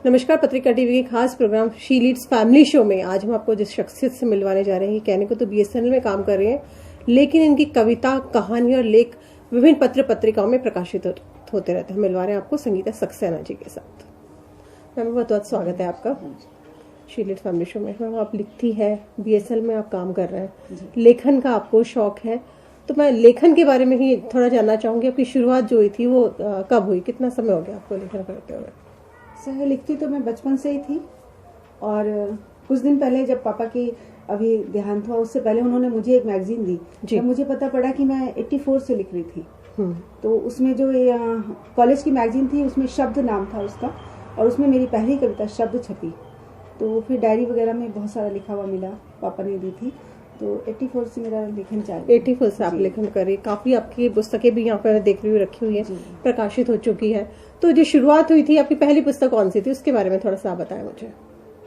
नमस्कार। पत्रिका टीवी के खास programme she leads family show में आज हम आपको जिस शख्सियत से मिलवाने जा रहे हैं, कहने को तो बीएसएनएल में काम कर रहे हैं, लेकिन इनकी कविता, कहानी और लेख विभिन्न पत्र पत्रिकाओं में प्रकाशित होते रहते हैं। मिलवा रहे हैं आपको संगीता सक्सेना जी के साथ। मैम, बहुत बहुत स्वागत है आपका शी लीड्स फैमिली शो में। मैम, आप लिखती है, बीएसएनएल में आप काम कर रहे हैं, लेखन का आपको शौक है, तो मैं लेखन के बारे में ही थोड़ा जानना चाहूंगी। आपकी शुरुआत जो हुई थी वो कब हुई, कितना समय हो गया आपको लेखन करते हुए? सर, लिखती तो मैं बचपन से ही थी, और कुछ दिन पहले जब पापा की अभी देहांत हुआ, उससे पहले उन्होंने मुझे एक मैगजीन दी। जब मुझे पता पड़ा कि मैं 84 से लिख रही थी, तो उसमें जो कॉलेज की मैगजीन थी, उसमें शब्द नाम था उसका, और उसमें मेरी पहली कविता शब्द छपी। तो फिर डायरी वगैरह में बहुत सारा लिखा हुआ मिला, पापा ने दी थी। तो 84 से मेरा लेखन चालू। 84 से आप लेखन करें। काफी आपकी पुस्तकें भी यहाँ पर देख रही हुई रखी हुई है, प्रकाशित हो चुकी है। तो जो शुरुआत हुई थी, आपकी पहली पुस्तक कौन सी थी, उसके बारे में थोड़ा सा आप बताएं मुझे।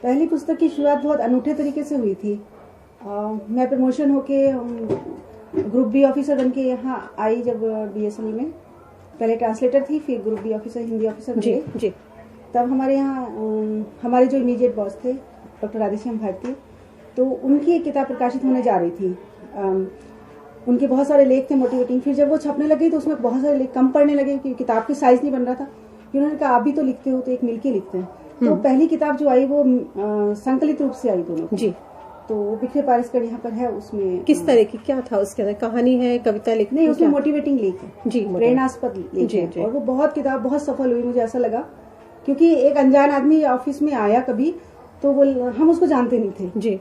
पहली पुस्तक की शुरुआत बहुत अनूठे तरीके से हुई थी। मैं प्रमोशन होके ग्रुप बी ऑफिसर बन के यहाँ आई। जब बीएसएनएल में पहले ट्रांसलेटर थी, फिर group B officer, Hindi officer ji. तब हमारे यहाँ हमारे जो इमीडिएट बॉस थे डॉक्टर राधेश्याम भारती, तो उनकी एक किताब प्रकाशित होने जा रही थी। उनके बहुत सारे लेख थे मोटिवेटिंग। फिर जब वो छपने लगे तो उसमें बहुत सारे लेख कम पढ़ने लगे क्योंकि किताब के साइज नहीं बन रहा था। फिर उन्होंने कहा, आप भी तो लिखते हो, तो एक मिलके लिखते हैं। तो पहली किताब जो आई वो संकलित रूप से आई दोनों जी। तो बिखरे पारस्कर यहाँ पर है। उसमें किस तरह की, क्या था उसके अंदर? कहानी है, कविता लिखनी? नहीं, उसमें मोटिवेटिंग लेख है जी, प्रेरणास्पद लेख है। और वो किताब बहुत सफल हुई, मुझे ऐसा लगा, क्योंकि एक अनजान आदमी ऑफिस में आया कभी, तो वो हम उसको जानते नहीं थे जी।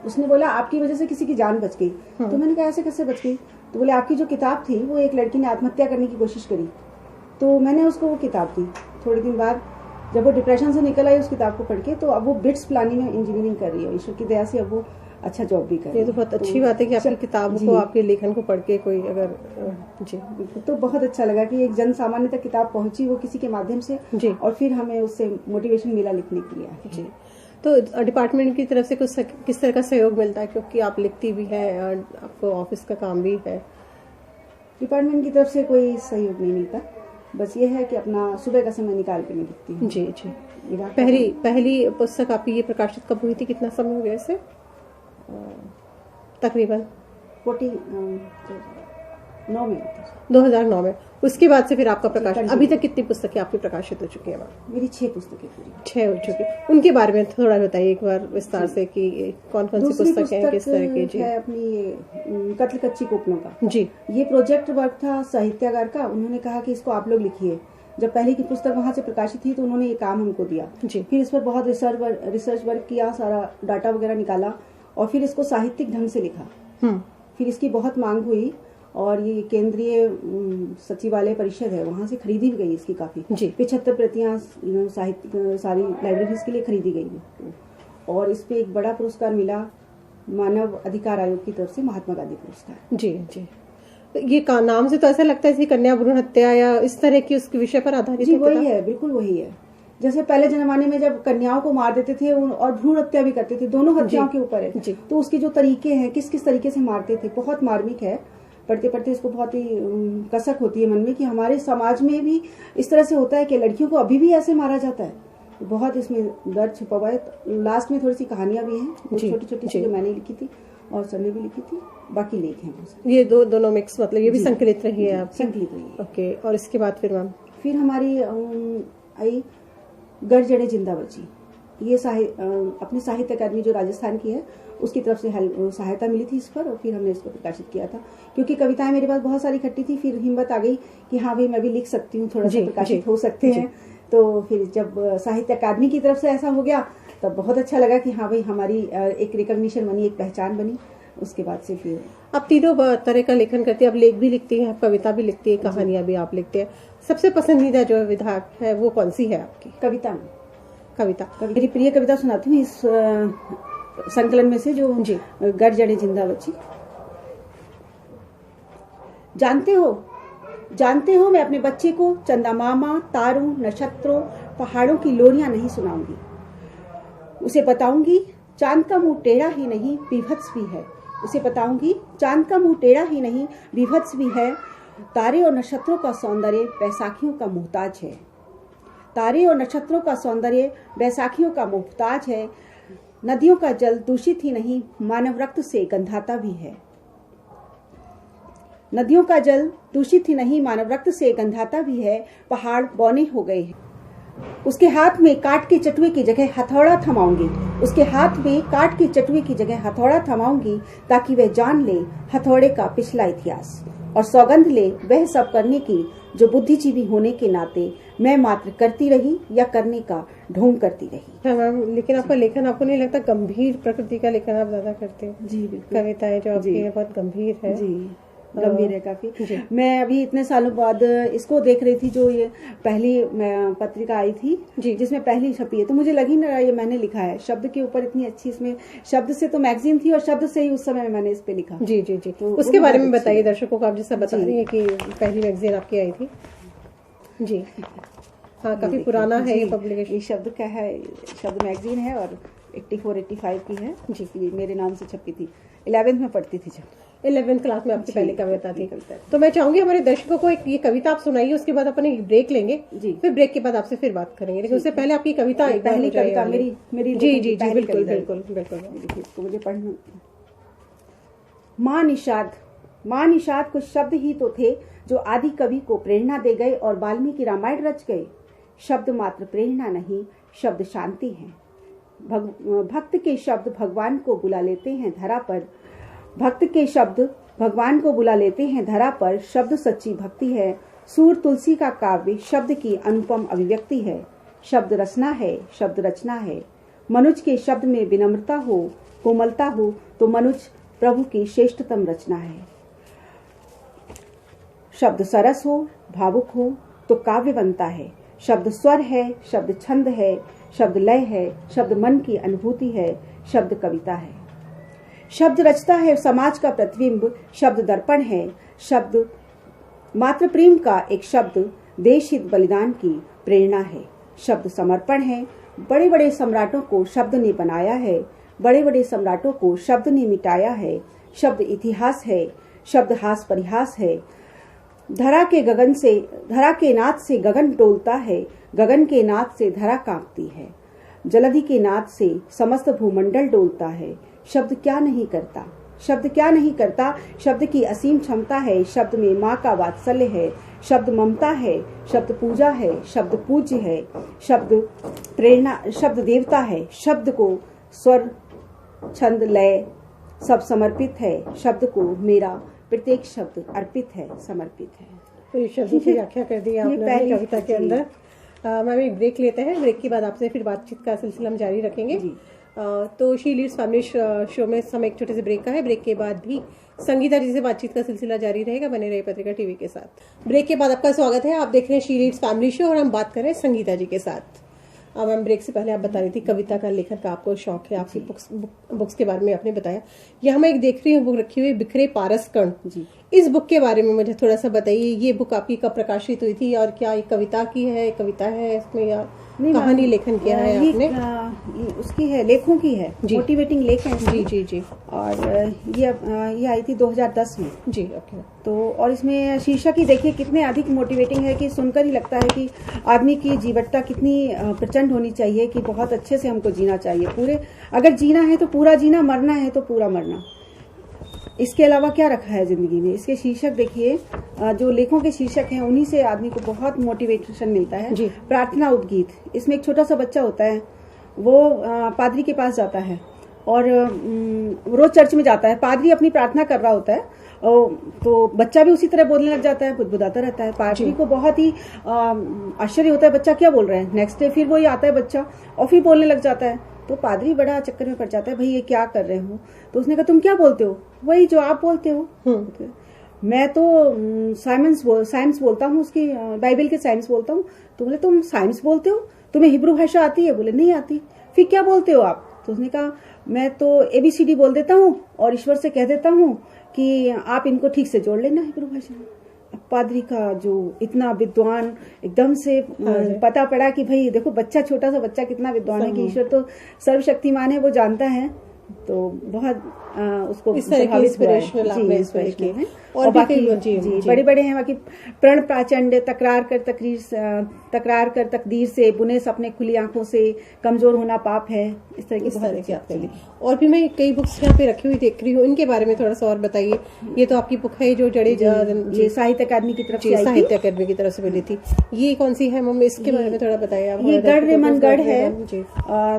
उसने बोला, आपकी वजह से किसी की जान बच गई। तो मैंने कहा, ऐसे कैसे बच गई? तो बोले, आपकी जो किताब थी, वो एक लड़की ने आत्महत्या करने की कोशिश करी, तो मैंने उसको वो किताब दी। थोड़े दिन बाद जब वो डिप्रेशन से निकल आई उस किताब को पढ़ के, तो अब वो बिट्स प्लानिंग में इंजीनियरिंग कर रही है। ईश्वर की दया से अब वो अच्छा जॉब भी कर रही है। ये तो बहुत अच्छी बात है कि आपकी किताब को, आपके लेखन को पढ़ के कोई अगर जी, तो बहुत अच्छा लगा कि एक जन सामान्य तक किताब पहुंची, वो किसी के माध्यम से जी। और फिर हमें उससे मोटिवेशन मिला लिखने के लिए जी। तो डिपार्टमेंट की तरफ से कुछ किस तरह का सहयोग मिलता है, क्योंकि आप लिखती भी है और आपको ऑफिस का काम भी है? डिपार्टमेंट की तरफ से कोई सहयोग नहीं मिलता, बस ये है कि अपना सुबह का समय निकाल के मैं लिखती हूँ जी जी। पहली पुस्तक आपकी ये प्रकाशित कब हुई थी, कितना समय हो गया इसे? तकरीबन 2009 में। उसके बाद से फिर आपका प्रकाशन, अभी तक कितनी पुस्तकें आपकी प्रकाशित हो चुकी है? मेरी 6 पुस्तकें पूरी 6 हो चुकी। उनके बारे में थोड़ा बताइए एक बार विस्तार से कि कौन कौन सी पुस्तकें हैं, किस तरह की? जी, है अपनी कत्ल कच्ची कोपलों का जी। ये प्रोजेक्ट वर्क था साहित्यागार का। उन्होंने कहा कि इसको आप लोग लिखिए। जब पहले की पुस्तक वहां से प्रकाशित थी तो उन्होंने ये काम हमको दिया जी। फिर इस पर बहुत रिसर्च वर्क किया, सारा डाटा वगैरह निकाला, और फिर इसको साहित्यिक ढंग से लिखा। फिर इसकी बहुत मांग हुई, और ये केंद्रीय सचिवालय परिषद है, वहां से खरीदी भी गई इसकी काफी 75 प्रतियां साहित्य सारी लाइब्रेरीज के लिए खरीदी गई है। और इस पे एक बड़ा पुरस्कार मिला मानव अधिकार आयोग की तरफ से, महात्मा गांधी पुरस्कार जी जी। ये नाम से तो ऐसा लगता है कन्या भ्रूण हत्या या इस तरह की उसके विषय पर आधारित जी। वही है, बिल्कुल वही है। जैसे पहले जमाने में जब कन्याओं को मार देते थे और भ्रूण हत्या भी करते थे, दोनों हत्याओं के ऊपर है। तो उसके जो तरीके हैं, किस किस तरीके से मारते थे, बहुत मार्मिक है। पढ़ते पढ़ते इसको बहुत ही कसक होती है मन में कि हमारे समाज में भी इस तरह से होता है कि लड़कियों को अभी भी ऐसे मारा जाता है। बहुत इसमें दर्द छुपा हुआ है। लास्ट में थोड़ी सी कहानियां भी हैं, छोटी छोटी चीजें मैंने लिखी थी और सर ने भी लिखी थी, बाकी लेख हैं। ये दोनों मिक्स, मतलब ये भी संकलित रही है आपकी? संकलित रही है। ओके। और इसके बाद फिर मैम फिर हमारी आई गढ़जड़े जिंदा बची। ये अपनी साहित्य अकादमी जो राजस्थान की है, उसकी तरफ से सहायता मिली थी इस पर, और फिर हमने इसको प्रकाशित किया था। क्योंकि कविताएं मेरे पास बहुत सारी इकट्ठी थी, फिर हिम्मत आ गई कि हाँ भाई, मैं भी लिख सकती हूँ, थोड़ा सा प्रकाशित हो सकते हैं। तो फिर जब साहित्य अकादमी की तरफ से ऐसा हो गया, तब बहुत अच्छा लगा कि हाँ भाई, हमारी एक रिकॉग्निशन बनी, एक पहचान बनी। उसके बाद से फिर आप तीनों तरह का लेखन करती है। आप लेख भी लिखती हैं, कविता भी लिखती है, कहानियां भी आप लिखते हैं। सबसे पसंदीदा जो विधा है वो कौन सी है आपकी? कविता में कविता मेरी प्रिय कविता सुनाती हूँ इस संकलन में से, जो गढ़जड़े जिंदा बची। जानते हो मैं अपने बच्चे को चंदा मामा, तारों, नक्षत्रों, पहाड़ों की लोरियां नहीं सुनाऊंगी। उसे बताऊंगी चांद का मुंह टेढ़ा ही नहीं, विभत्स भी है। उसे बताऊंगी चांद का मुंह टेढ़ा ही नहीं, विभत्स भी है। तारे और नक्षत्रों का सौंदर्य बैसाखियों का मोहताज है। तारे और नक्षत्रों का सौंदर्य बैसाखियों का मुमताज है। नदियों का जल दूषित ही नहीं, मानव रक्त से गंधाता भी है। नदियों का जल दूषित ही नहीं, मानव रक्त से गंधाता भी है। पहाड़ बौने हो गए हैं। उसके हाथ में काट के चटुए की जगह हथौड़ा थमाऊंगी। उसके हाथ में काट के चटुए की जगह हथौड़ा थमाऊंगी, ताकि वह जान ले हथौड़े का पिछला इतिहास और सौगंध ले वह सब करने की जो बुद्धिजीवी होने के नाते मैं मात्र करती रही या करने का ढोंग करती रही। हाँ मैम, लेकिन आपका लेखन आपको नहीं लगता गंभीर प्रकृति का लेखन आप ज्यादा करते हैं? जी बिल्कुल। कविताएं जो आपकी है बहुत गंभीर है। जी गंभीर है काफी। मैं अभी इतने सालों बाद इसको देख रही थी, जो ये पहली पत्रिका आई थी जिसमें पहली छपी है, तो मुझे लगी ना ये मैंने लिखा है। शब्द के ऊपर इतनी अच्छी, इसमें शब्द से तो मैगजीन थी और शब्द से ही उस समय मैंने इस पे लिखा। जी जी जी, तो उसके बारे में बताइए दर्शकों को। आप जैसा बता रही है कि पहली मैगजीन आपकी आई थी। जी हाँ, काफी पुराना है ये पब्लिकेशन। ये शब्द का है, शब्द मैगजीन है और 84-85 की है जी। ये मेरे नाम से छपी थी, 11th में पढ़ती थी जब। 11th क्लास में आपकी पहली कविता थी। तो मैं चाहूंगी हमारे दर्शकों को एक ये कविता आप सुनाइए, उसके बाद अपन एक ब्रेक लेंगे जी। फिर ब्रेक के बाद आपसे फिर बात करेंगे, लेकिन उससे पहले आपकी कविता पहली कविता मेरी जी जी जी बिल्कुल बिल्कुल बिल्कुल इसको मुझे पढ़ना। माँ निषाद कुछ शब्द ही तो थे जो आदि कवि को प्रेरणा दे गए और वाल्मीकि रामायण रच गए। शब्द मात्र प्रेरणा नहीं, शब्द शांति है। भक्त के शब्द भगवान को बुला लेते हैं धरा पर। भक्त के शब्द भगवान को बुला लेते हैं धरा पर। शब्द सच्ची भक्ति है। सूर तुलसी का काव्य शब्द की अनुपम अभिव्यक्ति है। शब्द रचना है, शब्द रचना है। मनुज के शब्द में विनम्रता हो, कोमलता हो, तो मनुज प्रभु की श्रेष्ठतम रचना है। शब्द सरस हो, भावुक हो, तो काव्य बनता है। शब्द स्वर है, शब्द छंद है, शब्द लय है, शब्द मन की अनुभूति है, शब्द कविता है। शब्द रचता है समाज का प्रतिबिंब, शब्द दर्पण है। शब्द मात्र प्रेम का एक शब्द, देश हित बलिदान की प्रेरणा है। शब्द समर्पण है। बड़े बड़े सम्राटों को शब्द ने बनाया है। बड़े बड़े सम्राटों को शब्द ने मिटाया है। शब्द इतिहास है। शब्द हास परिहास है। धरा के नाद से गगन डोलता है। गगन के नाद से धरा कांपती है। जलधि के नाद से समस्त भूमंडल डोलता है। शब्द क्या नहीं करता, शब्द क्या नहीं करता। शब्द की असीम क्षमता है। शब्द में माँ का वात्सल्य है। शब्द ममता है। शब्द पूजा है। शब्द पूज्य है। शब्द प्रेरणा, शब्द देवता है। शब्द को स्वर छंद लय सब समर्पित है। शब्द को मेरा प्रत्येक शब्द अर्पित है, समर्पित है। तो शब्दों की व्याख्या कर दी आपने कविता के अंदर। मैम एक ब्रेक लेते हैं, ब्रेक के बाद आपसे फिर बातचीत का सिलसिला हम जारी रखेंगे। तो शी लीड्स फैमिली शो में समय एक छोटे से ब्रेक का है। ब्रेक के बाद भी संगीता जी से बातचीत का सिलसिला जारी रहेगा। बने रहे पत्रिका टीवी के साथ। ब्रेक के बाद आपका स्वागत है। आप देख रहे हैं शी लीड्स फैमिली शो और हम बात कर रहे हैं संगीता जी के साथ। मैम ब्रेक से पहले आप बता रही थी कविता का लेखन का आपको शौक है, आपकी बुक्स के बारे में आपने बताया। यहाँ मैं एक देख रही हूँ बुक रखी हुई, बिखरे पारस कण जी। इस बुक के बारे में मुझे थोड़ा सा बताइए। ये बुक आपकी कब प्रकाशित हुई थी और क्या एक कविता की है, कविता है इसमें या कहानी लेखन किया है आपने? उसकी है, लेखों की है, मोटिवेटिंग लेख है। जी जी जी। और ये आई थी 2010 में जी। ओके। तो और इसमें शीर्षक ही देखिए कितने अधिक मोटिवेटिंग है कि सुनकर ही लगता है कि आदमी की जीवटता कितनी प्रचंड होनी चाहिए कि बहुत अच्छे से हमको जीना चाहिए। पूरे अगर जीना है तो पूरा जीना, मरना है तो पूरा मरना। इसके अलावा क्या रखा है जिंदगी में। इसके शीर्षक देखिए, जो लेखों के शीर्षक हैं उन्हीं से आदमी को बहुत मोटिवेशन मिलता है जी। प्रार्थना उद्गीत, इसमें एक छोटा सा बच्चा होता है, वो पादरी के पास जाता है और रोज चर्च में जाता है। पादरी अपनी प्रार्थना कर रहा होता है तो बच्चा भी उसी तरह बोलने लग जाता है, बुदबुदाता रहता है। पादरी को बहुत ही आश्चर्य होता है, बच्चा क्या बोल रहा है। नेक्स्ट डे फिर वही आता है बच्चा और फिर बोलने लग जाता है। तो पादरी बड़ा चक्कर में पड़ जाता है, भाई ये क्या कर रहे हो। तो उसने कहा तुम क्या बोलते हो? वही जो आप बोलते हो। मैं तो साइंस बोलता हूँ, उसकी बाइबल के साइंस बोलता हूँ। तो बोले तुम साइंस बोलते हो, तुम्हें हिब्रू भाषा आती है? बोले नहीं आती। फिर क्या बोलते हो आप? तो उसने कहा मैं तो ABCD बोल देता हूँ और ईश्वर से कह देता हूँ कि आप इनको ठीक से जोड़ लेना हिब्रू भाषा में। पादरी का जो इतना विद्वान एकदम से पता पड़ा कि भाई देखो बच्चा, छोटा सा बच्चा कितना विद्वान है कि ईश्वर तो सर्वशक्तिमान है, वो जानता है। तो बहुत उसको इस तरह की इंस्पिरेशनल और बाकी जी बड़े बड़े हैं। बाकी प्रण प्राचंड, तकरार कर तकरीर तकरार कर तकदीर से, बुने सपने खुली आंखों से, कमजोर होना पाप है, इस तरह की आपने लिखी। और भी मैं कई बुक्स यहाँ पे रखी हुई देख रही हूँ, इनके बारे में थोड़ा सा और बताइए। ये तो आपकी बुक है जो ये साहित्य अकादमी की तरफ से आई थी, साहित्य अकादमी की तरफ से मिली थी। ये कौन सी है मम्मी, इसके बारे में थोड़ा बताइए आप। ये गढ़ रेमन गढ़ है।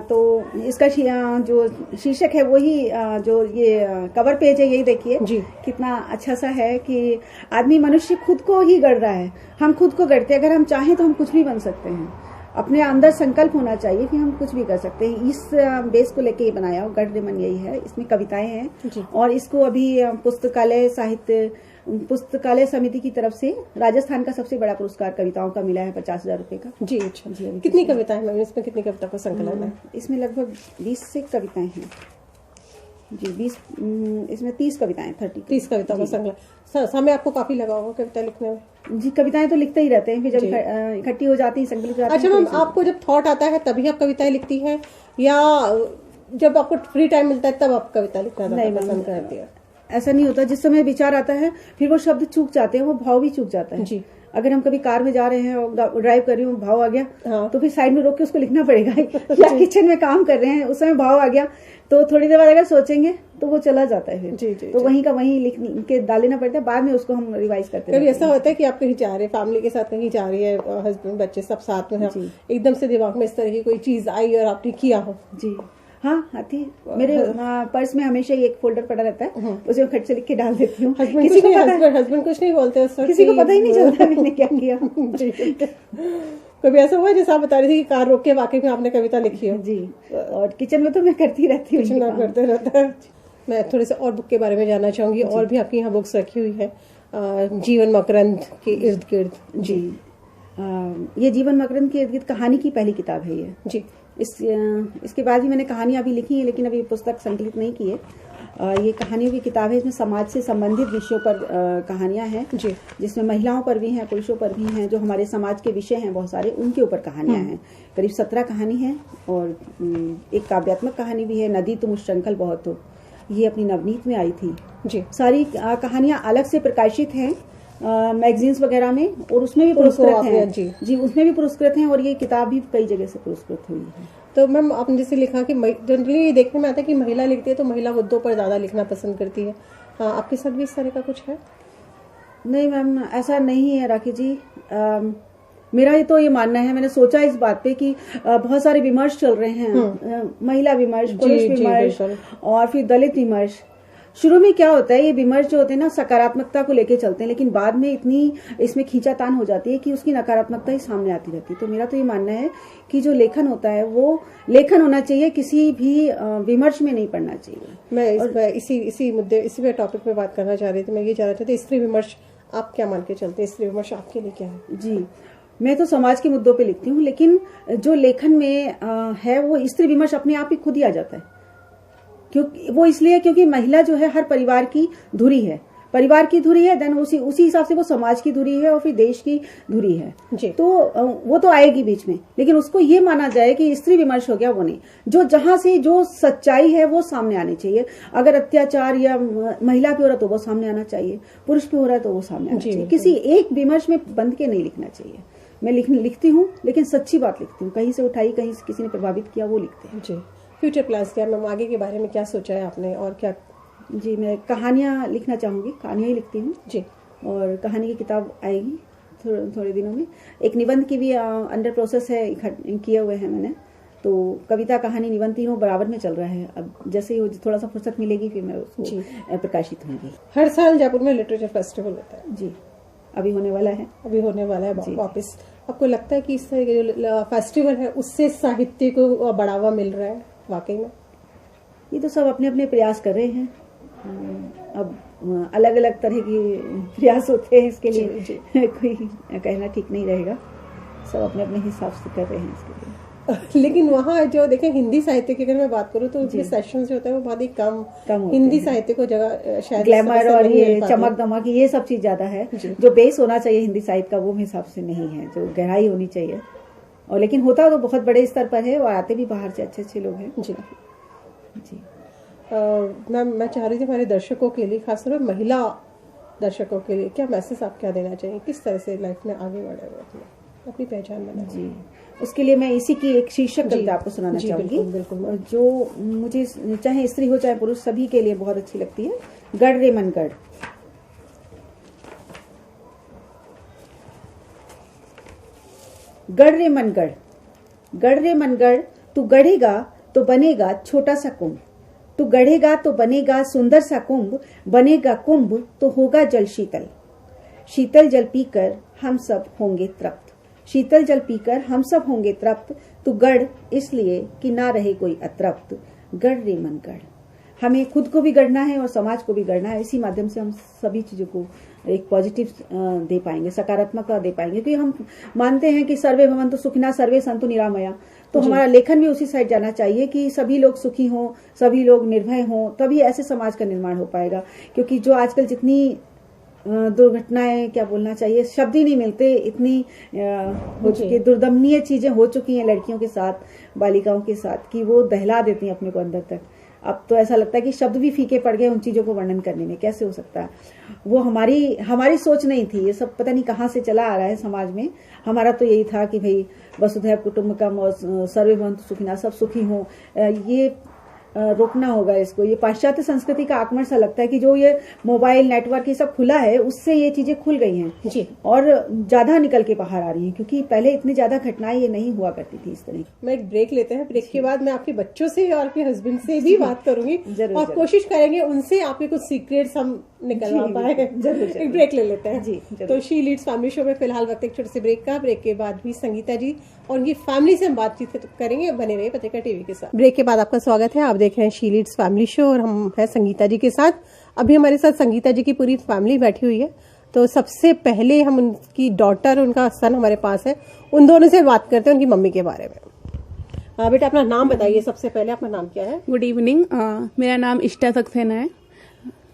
तो इसका जो शीर्षक है वही जो ये कवर पेज है, यही देखिए कितना अच्छा सा है कि आदमी मनुष्य खुद को ही गढ़ रहा है। हम खुद को गढ़ते हैं, अगर हम चाहें तो हम कुछ भी बन सकते हैं। अपने अंदर संकल्प होना चाहिए कि हम कुछ भी कर सकते हैं। इस बेस को लेके बनाया हो गढ़ रेमन, यही है। इसमें कविताएं हैं और इसको अभी पुस्तकालय समिति की तरफ से राजस्थान का सबसे बड़ा पुरस्कार कविताओं का मिला है, 50,000 रुपए का। जी अच्छा जी। कितनी कविताएं मैम इसमें, कितनी कविता का संकलन है? इसमें लगभग 20 से कविताएं हैं जी। 20 इसमें 30 कविताएं, 30 कविता का संकलन। समय आपको काफी लगा होगा कविता लिखने में? जी, कविताएं तो लिखते ही रहते हैं, फिर जब इकट्ठी हो जाती है, संकलित हो जाती है। अच्छा मैम, आपको जब थॉट आता है तभी आप कविताएं लिखती हैं या जब आपको फ्री टाइम मिलता है तब आप कविता लिखना पसंद करती है? ऐसा नहीं होता, जिस समय विचार आता है फिर वो शब्द चूक जाते हैं, वो भाव भी चूक जाता है जी। अगर हम कभी कार में जा रहे हैं और ड्राइव कर रही हूँ, भाव आ गया तो फिर साइड में रोक के उसको लिखना पड़ेगा। या किचन में काम कर रहे हैं, उस समय भाव आ गया तो थोड़ी देर बाद अगर सोचेंगे तो वो चला जाता है फिर। तो वहीं का वहीं लिख के डाल लेना पड़ता है, बाद में उसको हम रिवाइज करते हैं। कभी ऐसा होता है कि आप कहीं जा रहे हैं, फैमिली के साथ कहीं जा रही है, हस्बैंड बच्चे सब साथ में हैं, एकदम से दिमाग में इस तरह की कोई चीज आई और आपने किया हो? जी हाँ, आती। मेरे पर्स में हमेशा एक फोल्डर पड़ा रहता है, उसमें खट से लिख के डाल देती हूँ। हस्बैंड कुछ नहीं बोलते, किसी को पता ही नहीं चलता मैंने क्या किया। कभी ऐसा हुआ जैसे आप बता रही थी कि कार रोक के वाकई में आपने कविता लिखी हो? जी, और किचन में तो मैं करती रहती हूँ। किचन में करते रहता है। मैं थोड़े से और बुक के बारे में जानना चाहूंगी। और भी आपकी यहाँ बुक्स रखी हुई है जीवन मकरंद के इर्द गिर्द। जी, ये जीवन मकरंद के इर्द गिर्द कहानी की पहली किताब है ये जी। इसके बाद भी मैंने कहानियां अभी लिखी हैं, लेकिन अभी पुस्तक संकलित नहीं की है। ये कहानियों की किताब है, इसमें समाज से संबंधित विषयों पर कहानियां हैं जी, जिसमें महिलाओं पर भी हैं, पुरुषों पर भी हैं, जो हमारे समाज के विषय हैं बहुत सारे, उनके ऊपर कहानियां हैं। करीब 17 कहानी है और एक काव्यात्मक कहानी भी है, नदी तुम उच्छृंखल बहुत हो, ये अपनी नवनीत में आई थी जी। सारी कहानियां अलग से प्रकाशित हैं मैगजीन्स वगैरह में, और उसमें भी पुरस्कृत हैं जी, उसमें भी पुरस्कृत हैं, और ये किताब भी कई जगह से पुरस्कृत हुई है। तो मैम आपने जैसे लिखा कि जनरली ये देखने में आता है कि महिला लिखती है तो महिला मुद्दों पर ज्यादा लिखना पसंद करती है, आपके साथ भी इस तरह का कुछ है? नहीं मैम, ऐसा नहीं है राखी जी। मेरा तो ये मानना है, मैंने सोचा इस बात पे कि बहुत सारे विमर्श चल रहे हैं, महिला विमर्श, पुरुष विमर्श और फिर दलित विमर्श। शुरू में क्या होता है, ये विमर्श जो होते हैं ना सकारात्मकता को लेके चलते हैं, लेकिन बाद में इतनी इसमें खींचातान हो जाती है कि उसकी नकारात्मकता ही सामने आती रहती है। तो मेरा तो ये मानना है कि जो लेखन होता है वो लेखन होना चाहिए, किसी भी विमर्श में नहीं पड़ना चाहिए। मैं इसी मुद्दे, इसी टॉपिक पे बात करना चाह रही थी। मैं ये जानना चाहती, स्त्री विमर्श आप क्या मान के चलते हैं? स्त्री विमर्श आपके लिए क्या है? जी, मैं तो समाज के मुद्दों पे लिखती हूँ, लेकिन जो लेखन में है वो स्त्री विमर्श अपने आप ही खुद ही आ जाता है। क्योंकि वो इसलिए क्योंकि महिला जो है हर परिवार की धुरी है, परिवार की धुरी है, देन उसी हिसाब से वो समाज की धुरी है और फिर देश की धुरी है जी। तो वो तो आएगी बीच में, लेकिन उसको ये माना जाए कि स्त्री विमर्श हो गया, वो नहीं। जो जहां से जो सच्चाई है वो सामने आनी चाहिए। अगर अत्याचार या महिला पे हो रहा है तो वो सामने आना चाहिए, पुरुष पे हो रहा है तो वो सामने आना चाहिए। किसी एक विमर्श में बंध के नहीं लिखना चाहिए। मैं लिखती हूँ, लेकिन सच्ची बात लिखती हूँ, कहीं से उठाई, कहीं से किसी ने प्रभावित किया, वो लिखते हैं जी। फ्यूचर प्लान्स क्या मैम, आगे के बारे में क्या सोचा है आपने और क्या? जी, मैं कहानियाँ लिखना चाहूँगी, कहानियाँ ही लिखती हूँ जी, और कहानी की किताब आएगी थोड़े दिनों में। एक निबंध की भी अंडर प्रोसेस है, किए हुए हैं मैंने। तो कविता, कहानी, निबंध तीनों बराबर में चल रहा है। अब जैसे ही थोड़ा सा फुर्सत मिलेगी फिर मैं उसको प्रकाशित होंगी। हर साल जयपुर में लिटरेचर फेस्टिवल होता है जी, अभी होने वाला है वापस। आपको लगता है कि इस तरह के जो फेस्टिवल है उससे साहित्य को बढ़ावा मिल रहा है वाकई में? ये तो सब अपने अपने प्रयास कर रहे हैं। अब अलग अलग तरह के प्रयास होते हैं इसके लिए जी। कोई कहना ठीक नहीं रहेगा, सब अपने अपने हिसाब से कर रहे हैं इसके लिए। लेकिन वहाँ जो देखें हिंदी साहित्य की अगर मैं बात करूँ तो उसके सेशंस जो होते हैं वो बहुत ही कम हिंदी साहित्य को जगह शायद ग्लैमर और ये चमक दमक ये सब चीज ज्यादा है। जो बेस होना चाहिए हिंदी साहित्य का वो मेरे हिसाब से नहीं है, जो गहराई होनी चाहिए। और लेकिन होता तो बहुत बड़े स्तर पर है और आते भी बाहर से अच्छे लोग हैं जी जी। मैम मैं चाह रही थी हमारे दर्शकों के लिए, खासतौर पर महिला दर्शकों के लिए क्या मैसेज आप क्या देना चाहिए, किस तरह से लाइफ में आगे बढ़े? अपनी पहचान बनाए। जी, उसके लिए मैं इसी की एक शीर्षक कविता आपको सुनाना चाहूंगी, बिल्कुल। जो मुझे चाहे स्त्री हो चाहे पुरुष सभी के लिए बहुत अच्छी लगती है। गढ़ रे मन गढ़। गढ़ रे मन गढ़, गढ़ रे मन गढ़, तू गढ़ेगा तो बनेगा छोटा सा कुंभ, तू गढ़ेगा तो बनेगा सुंदर सा कुंभ, बनेगा कुंभ तो होगा जल शीतल, शीतल जल पीकर हम सब होंगे तृप्त, शीतल जल पीकर हम सब होंगे तृप्त, तू गढ़ इसलिए कि ना रहे कोई अतृप्त, गढ़ रे मन गढ़। हमें खुद को भी गढ़ना है और समाज को भी गढ़ना है। इसी माध्यम से हम सभी चीजों को एक पॉजिटिव दे पाएंगे, सकारात्मकता दे पाएंगे, क्योंकि हम मानते हैं कि सर्वे भवन्तु सुखिनः सर्वे सन्तु निरामया। तो हमारा लेखन भी उसी साइड जाना चाहिए कि सभी लोग सुखी हों, सभी लोग निर्भय हों, तभी ऐसे समाज का निर्माण हो पाएगा। क्योंकि जो आजकल जितनी दुर्घटनाएं, क्या बोलना चाहिए, शब्द ही नहीं मिलते, इतनी हो चुकी दुर्दमनीय चीजें हो चुकी हैं लड़कियों के साथ, बालिकाओं के साथ, कि वो दहला देती हैं अपने को अंदर तक। अब तो ऐसा लगता है कि शब्द भी फीके पड़ गए उन चीजों को वर्णन करने में। कैसे हो सकता है? वो हमारी सोच नहीं थी, ये सब पता नहीं कहाँ से चला आ रहा है समाज में। हमारा तो यही था कि भाई वसुधैव कुटुंबकम और सर्वे भवन्तु सुखिनः, सब सुखी हों। ये रोकना होगा इसको। ये पाश्चात्य संस्कृति का आक्रमण सा लगता है कि जो ये मोबाइल नेटवर्क ये सब खुला है, उससे ये चीजें खुल गई हैं जी, और ज्यादा निकल के बाहर आ रही हैं, क्योंकि पहले इतनी ज्यादा घटनाएं ये नहीं हुआ करती थी इस तरह। मैं एक ब्रेक लेते हैं, ब्रेक के बाद मैं आपके बच्चों से और आपके हस्बैंड से भी बात करूंगी और कोशिश करेंगे उनसे आपके कुछ सीक्रेट्स हम निकलवा पाए। एक ब्रेक ले लेते हैं जी। तो शी लीड्स फैमिली शो में फिलहाल वक्त एक छोटे से ब्रेक का। ब्रेक के बाद भी संगीता जी और उनकी फैमिली से हम बातचीत करेंगे। बने रहिए पत्रिका टीवी के साथ। ब्रेक के बाद आपका स्वागत है। आप देख रहे हैं शी लीड्स फैमिली शो और हम हैं संगीता जी के साथ। अभी हमारे साथ संगीता जी की पूरी फैमिली बैठी हुई है। तो सबसे पहले हम उनकी डॉटर, उनका सन हमारे पास है, उन दोनों से बात करते हैं उनकी मम्मी के बारे में। बेटा अपना नाम बताइए सबसे पहले, अपना नाम क्या है? गुड इवनिंग, मेरा नाम इष्टा सक्सेना है।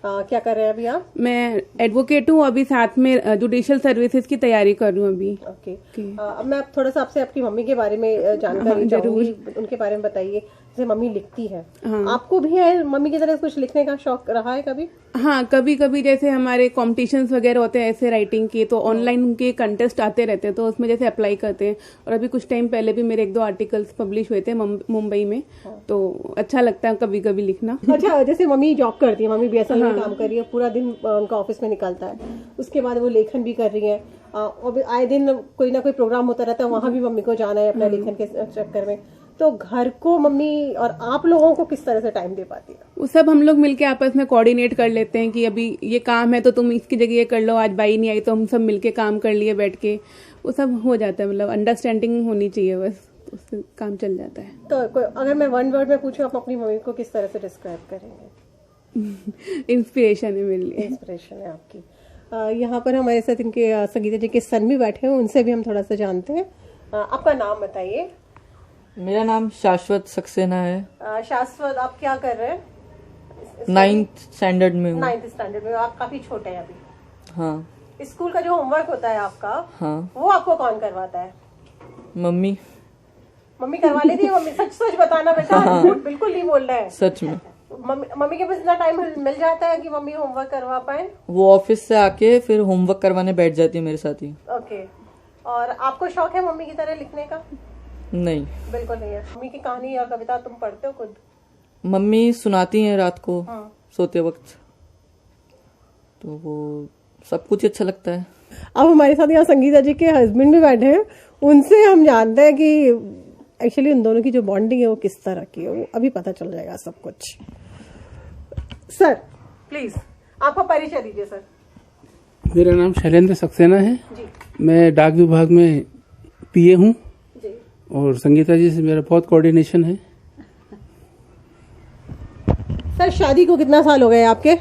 क्या कर रहे हैं अभी आप? मैं एडवोकेट हूँ, अभी साथ में जुडिशियल सर्विसेज की तैयारी कर रही हूँ अभी। ओके। अब मैं थोड़ा सा आपसे आपकी मम्मी के बारे में जानकारी चाहूंगी, उनके बारे में बताइए। जैसे मम्मी लिखती है, आपको भी है मम्मी की तरह कुछ लिखने का शौक रहा है कभी? हाँ, कभी कभी जैसे हमारे कॉम्पिटिशन्स वगैरह होते हैं ऐसे राइटिंग के, तो ऑनलाइन उनके कंटेस्ट आते रहते हैं, तो उसमें जैसे अप्लाई करते हैं। और अभी कुछ टाइम पहले भी मेरे 1-2 आर्टिकल्स पब्लिश हुए थे मुंबई में, तो अच्छा लगता है कभी कभी लिखना। अच्छा, जैसे मम्मी जॉब करती है, मम्मी बीएसएनएल में काम कर रही है, पूरा दिन उनका ऑफिस में निकलता है, उसके बाद वो लेखन भी कर रही है और आए दिन कोई ना कोई प्रोग्राम होता रहता है, वहां भी मम्मी को जाना है अपना लेखन के चक्कर में। तो घर को मम्मी और आप लोगों को किस तरह से टाइम दे पाती है? वो सब हम लोग मिलके आपस में कोऑर्डिनेट कर लेते हैं कि अभी ये काम है तो तुम इसकी जगह ये कर लो, आज बाई नहीं आई तो हम सब मिलके काम कर लिए बैठ के, वो सब हो जाता है। मतलब अंडरस्टैंडिंग होनी चाहिए बस, तो उससे काम चल जाता है। तो अगर मैं 1 वर्ड में पूछूं, आप अपनी मम्मी को किस तरह से डिस्क्राइब करेंगे? इंस्पिरेशन है मेरे लिए। इंस्पिरेशन है आपकी। यहाँ पर हमारे साथ इनके संगीता जी के सन भी बैठे हैं, उनसे भी हम थोड़ा सा जानते हैं। आपका नाम बताइए। मेरा नाम शाश्वत सक्सेना है। शाश्वत, आप क्या कर रहे हैं? 9th स्टैंडर्ड में हूँ। 9th स्टैंडर्ड में। आप काफी छोटे हैं अभी। हाँ। स्कूल का जो होमवर्क होता है आपका, हाँ, वो आपको कौन करवाता है? मम्मी। मम्मी करवा लेती है? मम्मी सच बताना बेटा, झूठ बिल्कुल नहीं बोल रहे हैं। सच में। मम्मी के पास इतना टाइम मिल जाता है कि मम्मी होमवर्क करवा पाए? वो ऑफिस से आके फिर होमवर्क करवाने बैठ जाती है मेरे साथ ही। ओके। और आपको शौक है मम्मी की तरह लिखने का? नहीं, बिल्कुल नहीं है। मम्मी की कहानी या कविता तुम पढ़ते हो खुद? मम्मी सुनाती हैं रात को सोते वक्त, तो वो सब कुछ अच्छा लगता है। अब हमारे साथ यहाँ संगीता जी के हस्बैंड भी बैठे हैं, उनसे हम जानते हैं कि एक्चुअली उन दोनों की जो बॉन्डिंग है वो किस तरह की है, वो अभी पता चल जाएगा सब कुछ। सर प्लीज आपका परिचय दीजिए। सर, मेरा नाम शैलेंद्र सक्सेना है जी। मैं डाक विभाग में पीए हूँ जी। और संगीता जी से मेरा बहुत कोऑर्डिनेशन है। सर, शादी को कितना साल हो गए आपके?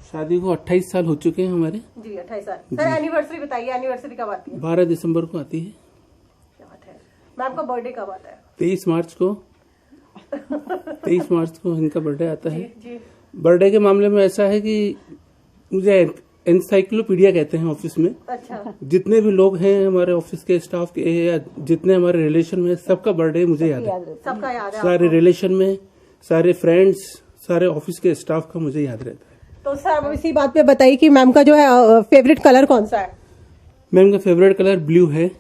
शादी को 28 साल हो चुके हैं हमारे। जी 28 साल। सर एनिवर्सरी बताइए, एनिवर्सरी कब आती है? 12 दिसंबर को आती है। क्या बात है। मैम का बर्थडे कब आता है? 23 मार्च को 23 मार्च को इनका बर्थडे आता है। जी। बर्थडे के मामले में ऐसा है कि मुझे एनसाइक्लोपीडिया कहते हैं ऑफिस में। अच्छा। जितने भी लोग हैं हमारे ऑफिस के स्टाफ के या जितने हमारे रिलेशन में, सबका बर्थडे मुझे याद है। सबका याद है? सारे रिलेशन में, सारे फ्रेंड्स, सारे ऑफिस के स्टाफ का मुझे याद रहता है। तो सर अब इसी बात पे बताइए कि मैम का जो है फेवरेट कलर कौन सा है? मैम का फेवरेट कलर ब्लू है।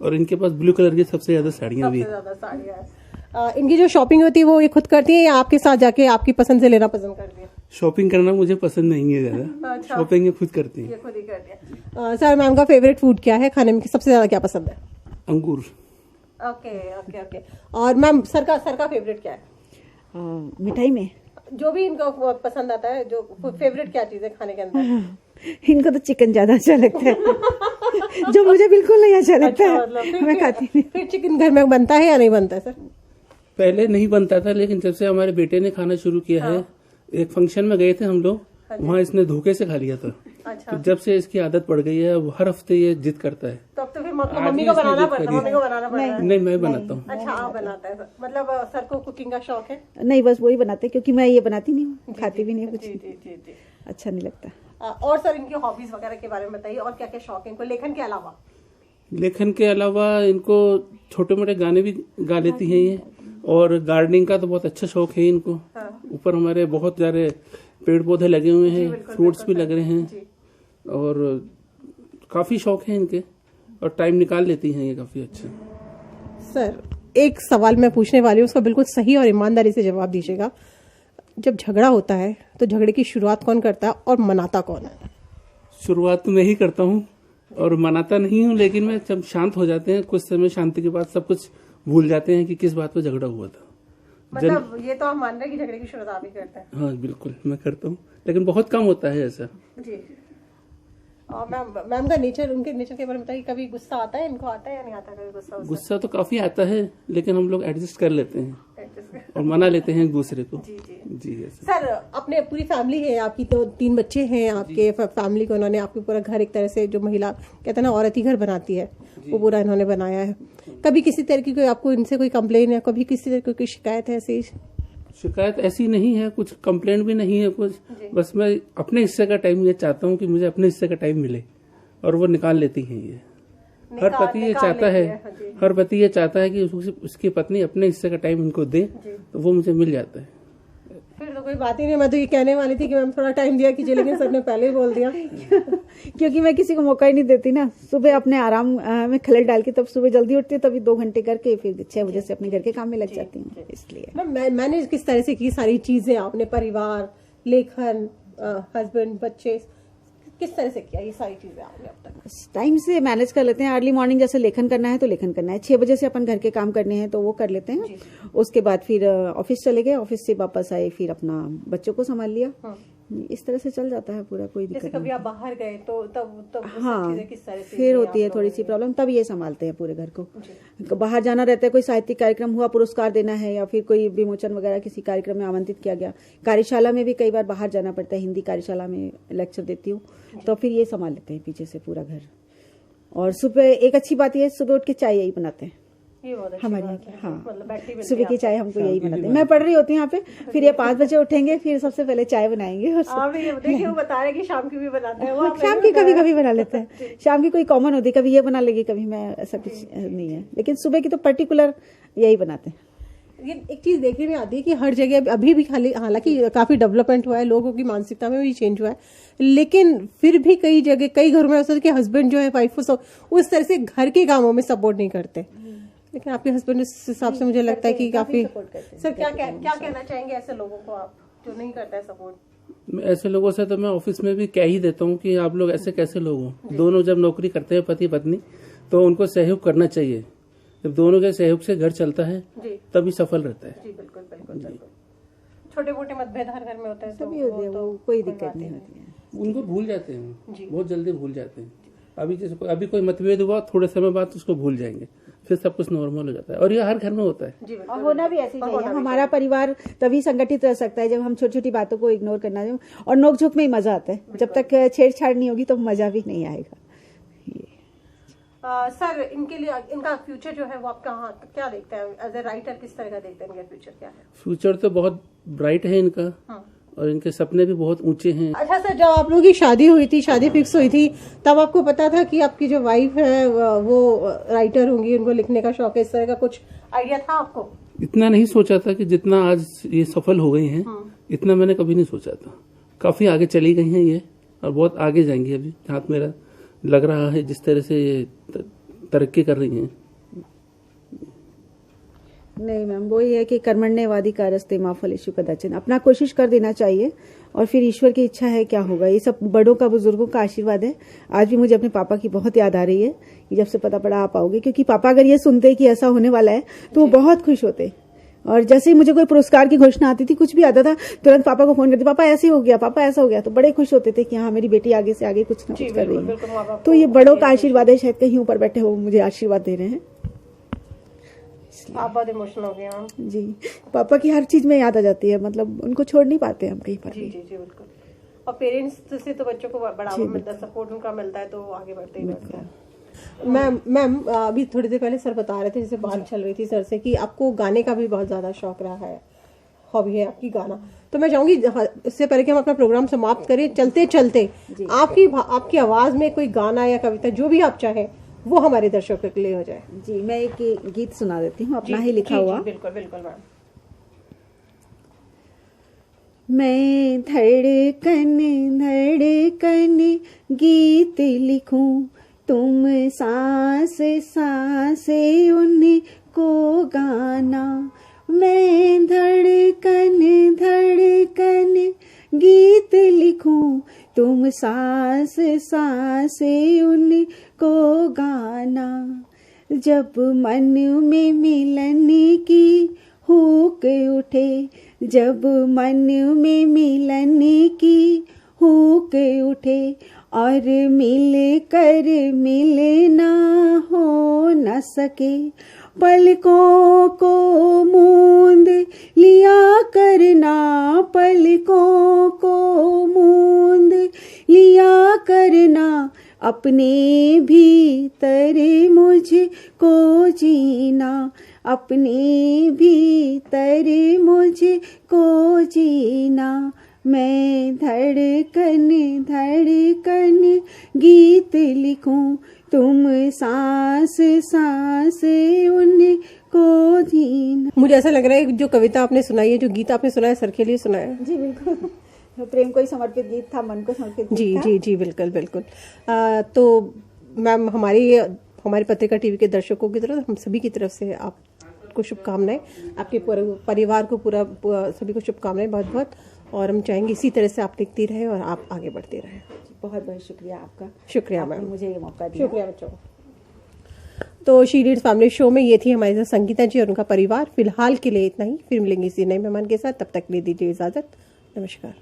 और इनके पास ब्लू कलर की सबसे ज्यादा साड़ियाँ भी सबसे हैं। ज्यादा साड़ियाँ हैं। इनकी जो शॉपिंग होती है वो ये खुद करती है या आपके साथ जाके आपकी पसंद से लेना पसंद करती है? शॉपिंग करना मुझे पसंद नहीं है ज्यादा। अच्छा। शॉपिंग ये खुद करती ये है। खुद ही करती है। सर, मैम का फेवरेट फूड क्या है? खाने में सबसे ज्यादा क्या पसंद है? अंगूर। Okay okay okay. और मैम सर का फेवरेट क्या है? मिठाई में जो भी इनको पसंद आता है, जो फेवरेट क्या चीज है खाने के अंदर? इनको तो चिकन ज्यादा अच्छा लगता है जो मुझे बिल्कुल नहीं अच्छा लगता अच्छा, है, मतलब मैं खाती नहीं। फिर चिकन घर में बनता है या नहीं बनता है सर? पहले नहीं बनता था, लेकिन जब से हमारे बेटे ने खाना शुरू किया है, एक फंक्शन में गए थे हम लोग, वहाँ इसने धोखे से खा लिया था। अच्छा। तो जब से इसकी आदत पड़ गई है, वो हर हफ्ते ये जिद करता है। तो अब तो फिर आज मम्मी भी को इसने बनाना जिद पड़ता करी है, मम्मी को बनाना पड़ता है। नहीं, मैं बनाता हूँ। अच्छा, आप बनाते हैं। मतलब सर को कुकिंग का शौक है? नहीं, बस वही बनाते क्योंकि मैं ये बनाती नहीं हूँ, खाती भी नहीं हूँ, जी कुछ जी जी जी। अच्छा नहीं लगता। और सर इनकी हॉबीज वगैरह के बारे में बताइए, और क्या क्या शौक है इनको लेखन के अलावा? लेखन के अलावा इनको छोटे मोटे गाने भी गा लेती हैं ये, और गार्डनिंग का तो बहुत अच्छा शौक है इनको। ऊपर हमारे बहुत सारे पेड़ पौधे लगे हुए हैं, फ्रूट्स भी लग रहे हैं, और काफी शौक है इनके, और टाइम निकाल लेती हैं ये काफी अच्छा। सर, एक सवाल मैं पूछने वाली हूँ, उसका बिल्कुल सही और ईमानदारी से जवाब दीजिएगा। जब झगड़ा होता है तो झगड़े की शुरुआत कौन करता है और मनाता कौन है? शुरुआत तो मैं ही करता हूँ और मनाता नहीं हूँ, लेकिन मैं जब शांत हो जाते हैं, कुछ समय शांति के बाद सब कुछ भूल जाते हैं कि किस बात पर झगड़ा हुआ था। मतलब ये तो हम मान रहे हैं कि झगड़े की शुरुआत आप ही करते हैं? हाँ बिल्कुल, मैं करता हूँ, लेकिन बहुत कम होता है ऐसा। जी। और मैम का नेचर, उनके नेचर के बारे में बताइए। कभी गुस्सा आता है इनको? आता है या नहीं आता कभी गुस्सा? गुस्सा तो काफी आता है, लेकिन हम लोग एडजस्ट कर लेते हैं और मना लेते हैं एक दूसरे को। जी जी जी ऐसा। सर, अपने पूरी फैमिली है आपकी, तो 3 बच्चे हैं आपके। फैमिली को उन्होंने आपके पूरा घर, एक तरह से जो महिला कहते हैं ना औरत ही घर बनाती है, वो पूरा इन्होंने बनाया है। कभी किसी तरह की कोई आपको इनसे कोई कंप्लेन है? कभी किसी तरह की कोई शिकायत है? ऐसी शिकायत ऐसी नहीं है, कुछ कंप्लेंट भी नहीं है कुछ। बस मैं अपने हिस्से का टाइम ये चाहता हूँ कि मुझे अपने हिस्से का टाइम मिले, और वो निकाल लेती है ये। हर पति ये चाहता है, हर पति ये चाहता है कि उसकी पत्नी अपने हिस्से का टाइम उनको दे, तो वो मुझे मिल जाता है। फिर तो कोई बात ही नहीं। मैं तो ये कहने वाली थी कि मैम थोड़ा टाइम दिया कीजिए, लेकिन सर ने पहले ही बोल दिया। क्योंकि मैं किसी को मौका ही नहीं देती ना। सुबह अपने आराम में खलल डाल के तब सुबह जल्दी उठती हूँ, तभी 2 घंटे करके फिर 6 बजे से अपने घर के काम में लग जाती हूँ, इसलिए। मैम, मैंने किस तरह से की सारी चीजें? आपने परिवार, लेखन, हस्बैंड, बच्चे, किस तरह से किया ये सारी चीजें आपने अब तक? टाइम से मैनेज कर लेते हैं। अर्ली मॉर्निंग जैसे लेखन करना है तो लेखन करना है, 6 बजे से अपन घर के काम करने हैं तो वो कर लेते हैं। उसके बाद फिर ऑफिस चले गए, ऑफिस से वापस आए, फिर अपना बच्चों को संभाल लिया। इस तरह से चल जाता है पूरा, कोई जैसे दिक्कत कभी आप बाहर गए तो तब वो सब हाँ, चीजें किस तरह से फिर होती है थोड़ी सी प्रॉब्लम, तब ये संभालते हैं पूरे घर को। बाहर जाना रहता है, कोई साहित्यिक कार्यक्रम हुआ, पुरस्कार देना है, या फिर कोई विमोचन वगैरह किसी कार्यक्रम में आमंत्रित किया गया। कार्यशाला में भी कई बार बाहर जाना पड़ता है, हिंदी कार्यशाला में लेक्चर देती हूँ, तो फिर ये संभाल लेते हैं पीछे से पूरा घर। और सुबह एक अच्छी बात यह, सुबह उठ के चाय यही बनाते हैं हमारे यहाँ की। हाँ, सुबह की चाय हमको यही बनाते हैं। मैं पढ़ रही होती हूँ यहाँ पे, फिर ये 5 बजे उठेंगे, फिर सबसे पहले चाय बनाएंगे। और वो बता रहे कि शाम की भी बनाते हैं वो? शाम की कभी कभी बना लेते हैं, शाम की कोई कॉमन होती है, कभी ये बना लेगी, कभी मैं, ऐसा कुछ नहीं है। लेकिन सुबह की तो पर्टिकुलर यही बनाते हैं। ये एक चीज देखने में आती है कि हर जगह अभी भी खाली, हालांकि काफी डेवलपमेंट हुआ है, लोगों की मानसिकता में भी चेंज हुआ है, लेकिन फिर भी कई जगह, कई घरों में ऐसा है कि हस्बैंड जो है वाइफ को उस तरह से घर के कामों में सपोर्ट नहीं करते। लेकिन आपके हस्बैंड उस हिसाब से मुझे लगता है कि काफी सर, क्या कहना चाहेंगे ऐसे लोगों को आप जो नहीं करता है सपोर्ट? ऐसे लोगों से तो मैं ऑफिस में भी कह ही देता हूँ कि आप लोग ऐसे कैसे लोग हो। दोनों जब नौकरी करते हैं पति पत्नी, तो उनको सहयोग करना चाहिए। जब दोनों के सहयोग से घर चलता है तभी सफल रहता है। जी बिल्कुल बिल्कुल बिल्कुल। छोटे मोटे मतभेद हर घर में होते हैं, सभी होते हैं, वो कोई दिक्कत नहीं होती है। उनको भूल जाते हैं, बहुत जल्दी भूल जाते हैं। अभी कोई मतभेद हुआ, थोड़े समय बाद उसको भूल जाएंगे, फिर सब कुछ नॉर्मल हो जाता है। और ये हर घर में होता है, और होना भी ऐसे ही चाहिए। हमारा परिवार तभी संगठित रह सकता है जब हम छोटी छोटी बातों को इग्नोर करना, और नोकझोंक में ही मजा आता है। जब तक छेड़छाड़ नहीं होगी तो मजा भी नहीं आएगा। सर, इनके लिए इनका फ्यूचर जो है वो आप क्या देखते हैं? एज ए राइटर किस तरह का देखते हैं? इनका फ्यूचर क्या है? फ्यूचर तो बहुत ब्राइट है इनका, और इनके सपने भी बहुत ऊंचे हैं। अच्छा सर, जब आप लोगों की शादी हुई थी, शादी फिक्स हुई थी, तब आपको पता था कि आपकी जो वाइफ है वो राइटर होंगी, उनको लिखने का शौक है, इस तरह का कुछ आइडिया था आपको? इतना नहीं सोचा था कि जितना आज ये सफल हो गई हैं, इतना मैंने कभी नहीं सोचा था। काफी आगे चली गई हैं ये, और बहुत आगे जाएंगी अभी, जहाँ मेरा लग रहा है। जिस तरह से ये तरक्की कर रही हैं। नहीं मैम, वो ये है कि कर्मण्येवाधिकारस्ते मा फलेषु कदाचन, अपना कोशिश कर देना चाहिए और फिर ईश्वर की इच्छा है क्या होगा। ये सब बड़ों का, बुजुर्गों का आशीर्वाद है। आज भी मुझे अपने पापा की बहुत याद आ रही है कि जब से पता पड़ा आप आओगे, क्योंकि पापा अगर ये सुनते कि ऐसा होने वाला है तो वो बहुत खुश होते। और जैसे ही मुझे कोई पुरस्कार की घोषणा आती थी, कुछ भी आता था, तुरंत पापा को फोन करते, पापा ऐसे हो गया, पापा ऐसा हो गया, तो बड़े खुश होते थे कि हाँ मेरी बेटी आगे से आगे कुछ ना कुछ कर रही है। तो ये बड़ों का आशीर्वाद है, शायद कहीं ऊपर बैठे हो मुझे आशीर्वाद दे रहे हैं। आप बहुत इमोशनल हो गए मैम। जी, पापा की हर चीज में याद आ जाती है, मतलब उनको छोड़ नहीं पाते हम कहीं पर। जी जी जी बिल्कुल। और पेरेंट्स से तो बच्चों को बढ़ावा मिलता है, सपोर्ट उनका मिलता है, तो आगे बढ़ते ही बढ़ते हैं। मैम अभी थोड़ी देर पहले सर बता रहे थे, जैसे बात चल रही थी सर से, कि आपको गाने का भी बहुत ज्यादा शौक रहा है, हॉबी है आपकी गाना। तो मैं चाहूंगी इससे पहले कि हम अपना प्रोग्राम समाप्त करें, चलते चलते आपकी आवाज में कोई गाना या कविता जो भी आप चाहें वो हमारे दर्शकों के लिए हो जाए। जी, मैं एक गीत सुना देती हूँ अपना ही लिखा हुआ। बिल्कुल बिल्कुल मैम। मैं धड़कन धड़कन गीत लिखूं, तुम सांस सांसे उनको गाना। मैं धड़कन धड़कन गीत लिखूं, तुम सांस सांसे उनको गाना। जब मन में मिलन की हुक उठे, जब मन में मिलन की हुक उठे, और मिल कर मिलना हो न सके, पलकों को मूंद लिया करना, पलकों को मूंद लिया करना। अपने भीतर मुझको जीना, अपने भीतर मुझको जीना। मैं धड़कन धड़कन गीत लिखूं, तुम सांस सांस उनको जीना। मुझे ऐसा लग रहा है जो कविता आपने सुनाई है, जो गीत आपने सुनाया, सर के लिए सुनाया। जी बिल्कुल, प्रेम को ही समर्पित गीत था, मन को समर्पित गीत जी था। जी जी बिल्कुल बिल्कुल। तो मैम हमारी पत्रिका टीवी के दर्शकों की तरफ, हम सभी की तरफ से आपको शुभकामनाएं, आपके पूरे परिवार को सभी को शुभकामनाएं बहुत बहुत। और हम चाहेंगे इसी तरह से आप लिखती रहे और आप आगे बढ़ते रहे। बहुत बहुत शुक्रिया आपका। शुक्रिया आपने मैम, मुझे ये मौका दिया। शुक्रिया बच्चों। तो शी लीड्स फैमिली शो में ये थी हमारे साथ संगीता जी और उनका परिवार। फिलहाल के लिए इतना ही, फिर मिलेंगे इसी नए मेहमान के साथ, तब तक ले दीजिए इजाजत। नमस्कार।